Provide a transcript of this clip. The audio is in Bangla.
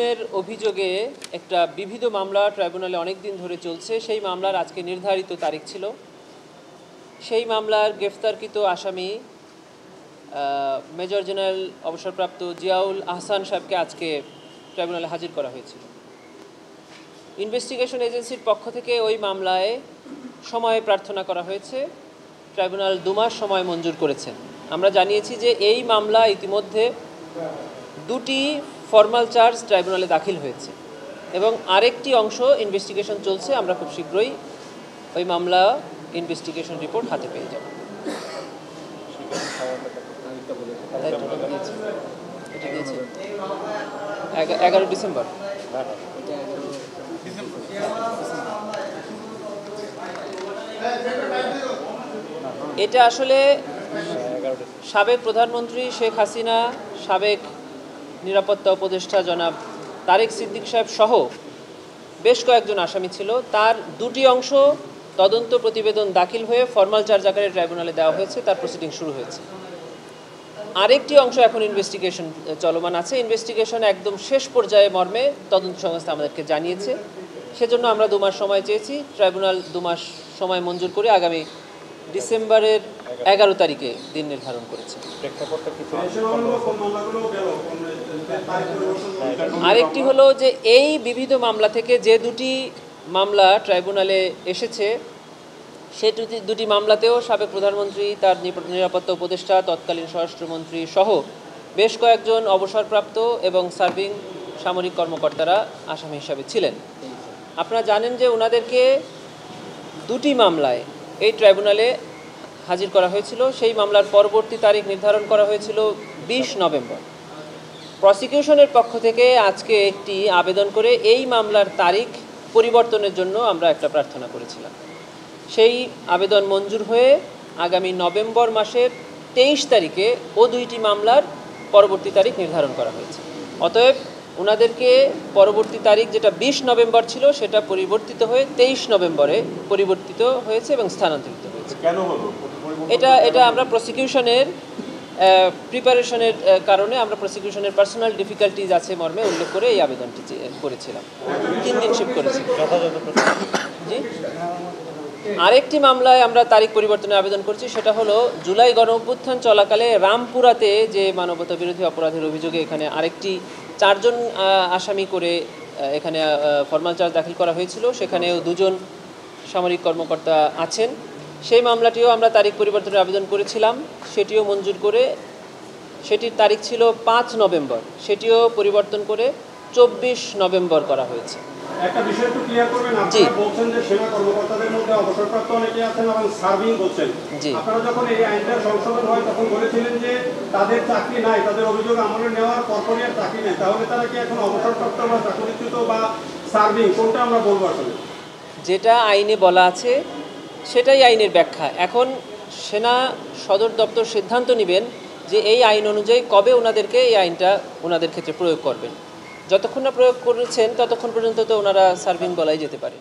গুমের অভিযোগে একটা বিবিধ মামলা ট্রাইব্যুনালে অনেক দিন ধরে চলছে। সেই মামলার আজকে নির্ধারিত তারিখ ছিল। সেই মামলার গ্রেফতারকৃত আসামি মেজর জেনারেল অবসরপ্রাপ্ত জিয়াউল আহসান সাহেবকে আজকে ট্রাইব্যুনালে হাজির করা হয়েছিল। ইনভেস্টিগেশন এজেন্সির পক্ষ থেকে ওই মামলায় সময় প্রার্থনা করা হয়েছে। ট্রাইব্যুনাল 2 মাস সময় মঞ্জুর করেছেন। আমরা জানিয়েছি যে এই মামলা ইতিমধ্যে 2টি ফর্মাল চার্জ ট্রাইব্যুনালে দাখিল হয়েছে এবং আরেকটি অংশ ইনভেস্টিগেশন চলছে। আমরা খুব শীঘ্রই ওই মামলা ইনভেস্টিগেশন রিপোর্ট হাতে পেয়ে যাব। এটা দিয়েছে 11 ডিসেম্বর। এটা আসলে সাবেক প্রধানমন্ত্রী শেখ হাসিনা, সাবেক নিরাপত্তা উপদেষ্টা জনাব তারেক সিদ্দিক সাহেব সহ বেশ কয়েকজন আসামি ছিল। তার 2টি অংশ তদন্ত প্রতিবেদন দাখিল হয়ে ফর্মাল চার্জ আকারে ট্রাইব্যুনালে দেওয়া হয়েছে, তার প্রসিডিং শুরু হয়েছে। আরেকটি অংশ এখন ইনভেস্টিগেশন চলমান আছে। ইনভেস্টিগেশন একদম শেষ পর্যায়ে মর্মে তদন্ত সংস্থা আমাদেরকে জানিয়েছে। সেজন্য আমরা 2 মাস সময় চেয়েছি। ট্রাইব্যুনাল 2 মাস সময় মঞ্জুর করে আগামী ডিসেম্বরের 11 তারিখে দিন নির্ধারণ করেছে। আরেকটি হলো যে এই বিবিধ মামলা থেকে যে 2টি মামলা ট্রাইব্যুনালে এসেছে, সেই 2টি মামলাতেও সাবেক প্রধানমন্ত্রী, তার নিরাপত্তা উপদেষ্টা, তৎকালীন স্বরাষ্ট্রমন্ত্রী সহ বেশ কয়েকজন অবসরপ্রাপ্ত এবং সার্ভিং সামরিক কর্মকর্তারা আসামি হিসাবে ছিলেন। আপনারা জানেন যে ওনাদেরকে 2টি মামলায় এই ট্রাইব্যুনালে হাজির করা হয়েছিল। সেই মামলার পরবর্তী তারিখ নির্ধারণ করা হয়েছিল 20 নভেম্বর। প্রসিকিউশনের পক্ষ থেকে আজকে একটি আবেদন করে এই মামলার তারিখ পরিবর্তনের জন্য আমরা একটা প্রার্থনা করেছিলাম। সেই আবেদন মঞ্জুর হয়ে আগামী নভেম্বর মাসের 23 তারিখে ও 2টি মামলার পরবর্তী তারিখ নির্ধারণ করা হয়েছে। অতএব ওনাদেরকে পরবর্তী তারিখ যেটা 20 নভেম্বর ছিল সেটা পরিবর্তিত হয়ে 23 নভেম্বরে পরিবর্তিত হয়েছে এবং স্থানান্তরিত হয়েছে। কেন হলো? এটা আমরা প্রসিকিউশনের প্রিপারেশনের কারণে, আমরা প্রসিকিউশনের পার্সোনাল ডিফিকাল্টিজ আছে মর্মে উল্লেখ করে এই আবেদনটি করেছিলাম। 3 দিন শিফট করেছি। জি, আরেকটি মামলায় আমরা তারিখ পরিবর্তনের আবেদন করছি। সেটা হলো জুলাই গণঅভ্যুত্থান চলাকালে রামপুরাতে যে মানবতা বিরোধী অপরাধের অভিযোগে এখানে আরেকটি 4 জন আসামি করে এখানে ফর্মাল চার্জ দাখিল করা হয়েছিল। সেখানেও 2 জন সামরিক কর্মকর্তা আছেন। সেই মামলাটিও আমরা তারিখ পরিবর্তনের আবেদন করেছিলাম, সেটিও মঞ্জুর করে সেটির তারিখ ছিল 5 নভেম্বর, সেটিও পরিবর্তন করে 24 নভেম্বর করা হয়েছে। একটা বিষয় একটু ক্লিয়ার করবেন। আপনারা বলছেন যে সেনা কর্মকর্তাদের মধ্যে অবসরপ্রাপ্ত অনেকে আছেন এবং সার্ভিং করছেন। আপনারা যখন এই আইনটা সংশোধন হয় তখন বলেছিলেন যে তাদের চাকরি নাই, তাদের অভিযোগ আমলে নেওয়ার পরপরই আর চাকরি নেই। তাহলে তারা কি এখন অবসরপ্রাপ্ত বা চাকরিচ্যুত বা সার্ভিং, কোনটা আমরা বলবো? আসলে যেটা আইনে বলা আছে সেটাই আইনের ব্যাখ্যা। এখন সেনা সদর দপ্তর সিদ্ধান্ত নেবেন যে এই আইন অনুযায়ী কবে ওনাদেরকে এই আইনটা ওনাদের ক্ষেত্রে প্রয়োগ করবেন। যতক্ষণ না প্রয়োগ করেছেন ততক্ষণ পর্যন্ত তো ওনারা সার্ভিং বলাই যেতে পারে।